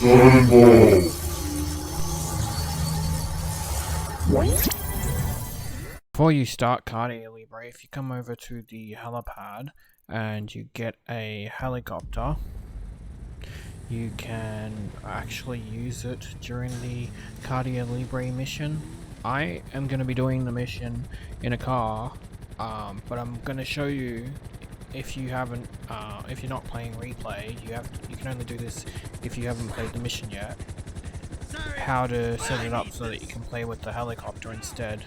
Before you start Caida Libre, if you come over to the helipad and you get a helicopter, you can actually use it during the Caida Libre mission. I am going to be doing the mission in a car, but I'm going to show you, if you haven't, if you're not playing replay, you can only do this if you haven't played the mission yet, how to set it up so that you can play with the helicopter instead.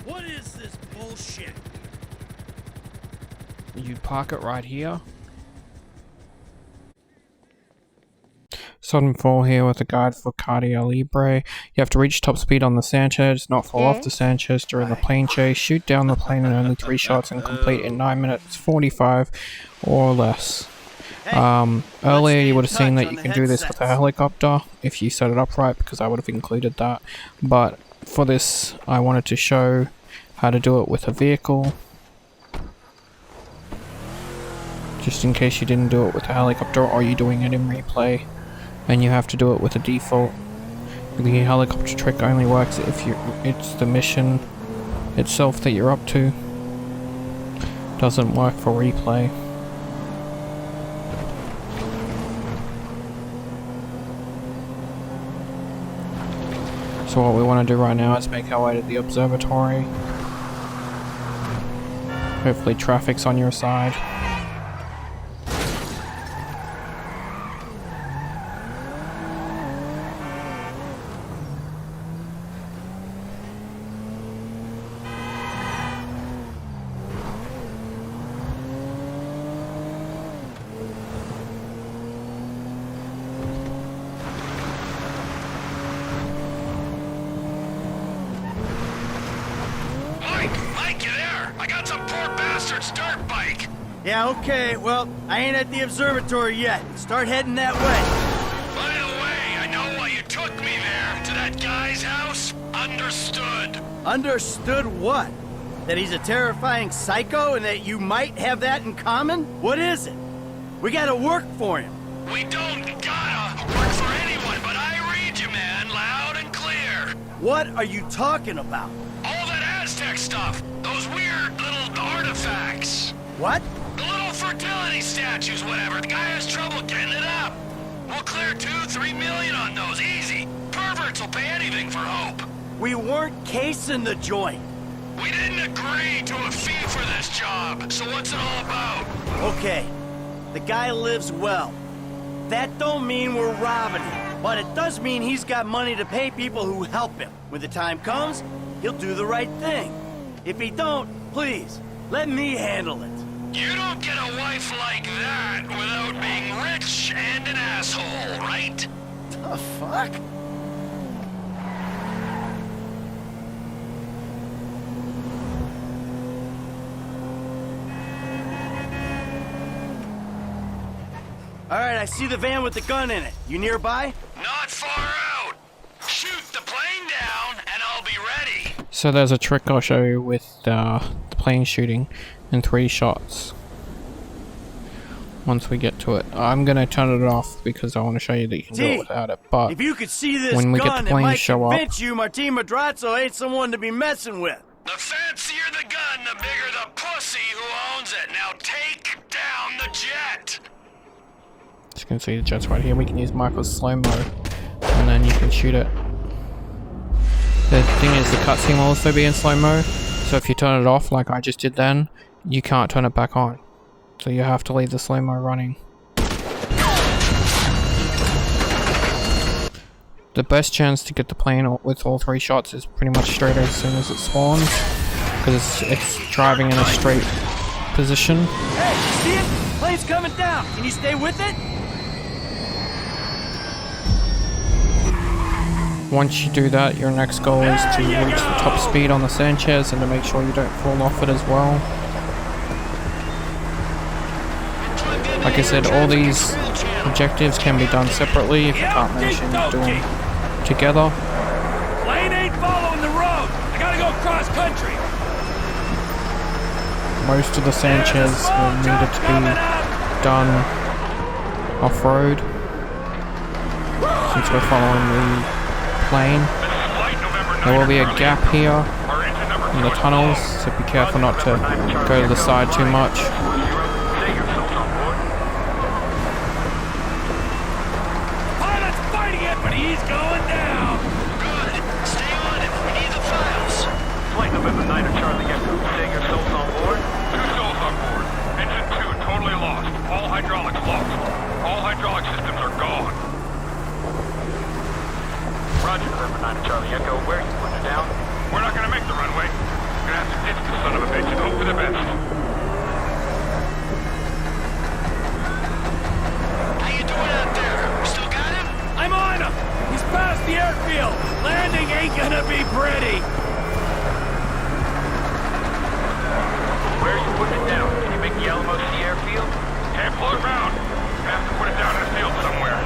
What is this bullshit? You'd park it right here. Sodden 4 here with a guide for Caida Libre. You have to reach top speed on the Sanchez, not fall off the Sanchez during the plane chase, shoot down the plane in only 3 shots and complete in 9 minutes 45 or less. Earlier you would have seen that you can do this with a helicopter if you set it up right, because I would have included that, but for this I wanted to show how to do it with a vehicle, just in case you didn't do it with a helicopter or you're doing it in replay and you have to do it with a default. The helicopter trick only works if it's the mission itself that you're up to. Doesn't work for replay. So what we want to do right now is make our way to the observatory. Hopefully traffic's on your side. Yeah, okay, well, I ain't at the observatory yet. Start heading that way. By the way, I know why you took me there, to that guy's house. Understood. Understood what? That he's a terrifying psycho and that you might have that in common? What is it? We gotta work for him. We don't gotta work for anyone, but I read you, man, loud and clear. What are you talking about? All that Aztec stuff. Those weird little artifacts. What? The little fertility statues, whatever. The guy has trouble getting it up. We'll clear 2-3 million on those, easy. Perverts will pay anything for hope. We weren't casing the joint. We didn't agree to a fee for this job, so what's it all about? Okay, the guy lives well. That don't mean we're robbing him, but it does mean he's got money to pay people who help him. When the time comes, he'll do the right thing. If he don't, please, let me handle it. You don't get a wife like that without being rich and an asshole, right? The fuck? Alright, I see the van with the gun in it. You nearby? Not far out. Shoot the plane down and I'll be ready. So there's a trick I'll show you with the plane shooting in 3 shots. Once we get to it, I'm gonna turn it off because I want to show you that you can do it without it. But if you could see this when we gun, get the plane it might show up, convince you Martin Madrazo ain't someone to be messing with. The fancier the gun, the bigger the pussy who owns it. Now take down the jet. As you can see, the jet's right here. We can use Michael's slow-mo, and then you can shoot it. The thing is, the cutscene will also be in slow-mo, so if you turn it off like I just did then, you can't turn it back on. So you have to leave the slow-mo running. The best chance to get the plane with all 3 shots is pretty much straight as soon as it spawns, because it's driving in a straight position. Hey, you see it? Plane's coming down. Can you stay with it? Once you do that, your next goal is to reach the top speed on the Sanchez and to make sure you don't fall off it as well. Like I said, all these objectives can be done separately if you can't manage to do them together. Plane ain't following the road. I gotta go cross country. Most of the Sanchez will need it to be done off-road. Since we're following the plane. There will be a gap here in the tunnels, so be careful not to go to the side too much. Pilot's fighting it, but he's going down. Good. Stay on it. We need the files. Flight November 9 of Charlie Echo. Stay your souls on board. 2 souls on board. Engine 2 totally lost. All hydraulics lost. All hydraulic systems are gone. Roger, November 9 of Charlie Echo. Where are you putting it down? We're not gonna make the runway. We're gonna have to ditch the son of a bitch and hope for the best. How you doing out there? We still got him? I'm on him! He's past the airfield! Landing ain't gonna be pretty! Where are you putting it down? Can you make the Alamo Sea airfield? Can't float around. Have to put it down in a field somewhere.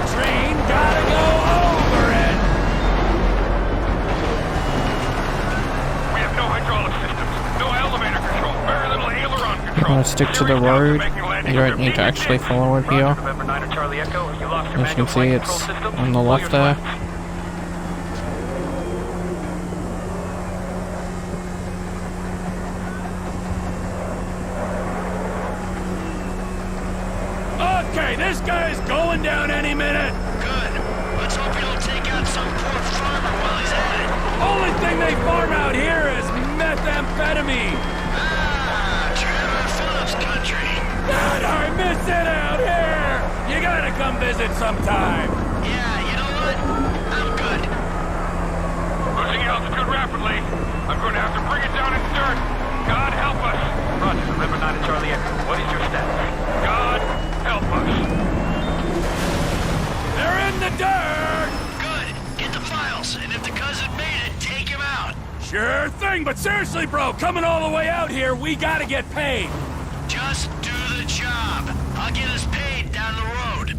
Train gotta go over it! We have no hydraulic systems, no elevator control, very little aileron You're control. going to stick to the road. You don't need to actually follow it here. As you can see, it's on the left there. Okay, this guy's going down any minute! Good. Let's hope he don't take out some poor farmer while he's at it. Only thing they farm out here is methamphetamine! Ah, Trevor Phillips country. God, I miss it out here! You gotta come visit sometime! Yeah, you know what? I'm good. Losing altitude rapidly. I'm going to have to bring it down in dirt. God help us. Roger, November 9 to Charlie Echo. What is your status? God help us. They're in the dirt! Good. Get the files, and if the cousin made it, take him out. Sure thing, but seriously, bro, coming all the way out here, we gotta get paid! Just do the job. I'll get us paid down the road.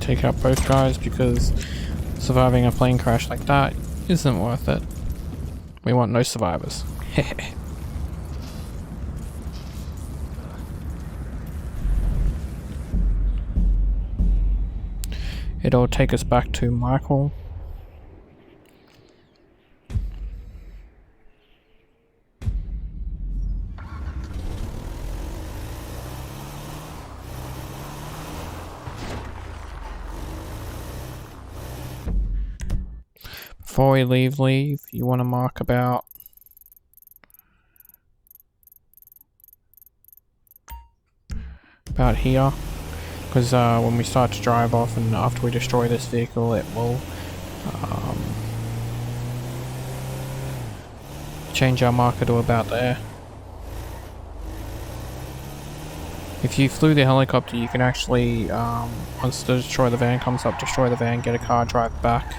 Take out both guys because surviving a plane crash like that isn't worth it. We want no survivors. It'll take us back to Michael. Before we leave, you want to mark about here, because when we start to drive off and after we destroy this vehicle, it will change our marker to about there. If you flew the helicopter, you can actually, once the destroy the van comes up, destroy the van, get a car, drive back,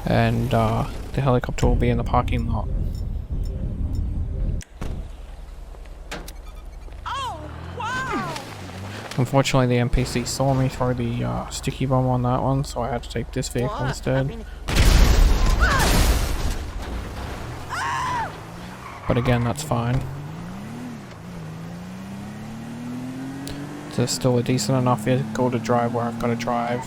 and the helicopter will be in the parking lot. Oh, wow! Unfortunately, the NPC saw me throw the sticky bomb on that one, so I had to take this vehicle instead. But again, that's fine. There's still a decent enough vehicle to drive where I've got to drive.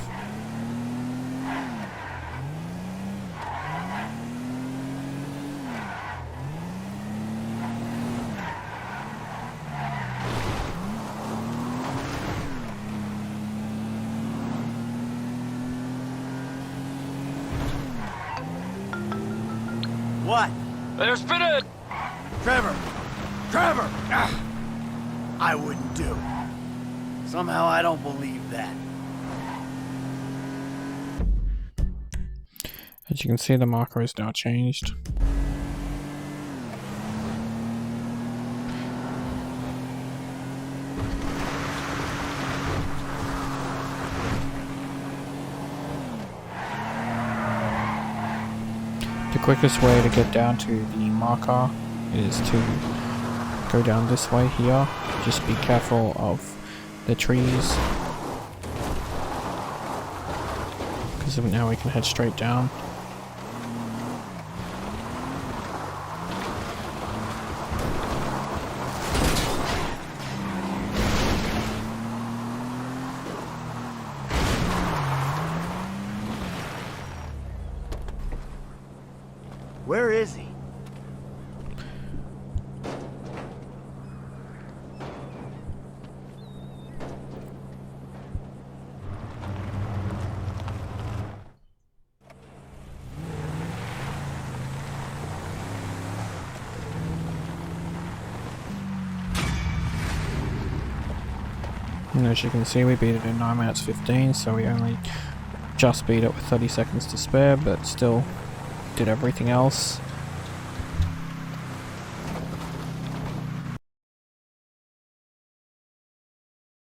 What? There's been a... Trevor! Trevor! Ah, I wouldn't do. Somehow I don't believe that. As you can see, the marker is now changed. The quickest way to get down to the marker is to go down this way here. Just be careful of the trees, because now we can head straight down. Where is he? And as you can see, we beat it in 9 minutes 15, so we only just beat it with 30 seconds to spare, but still did everything else.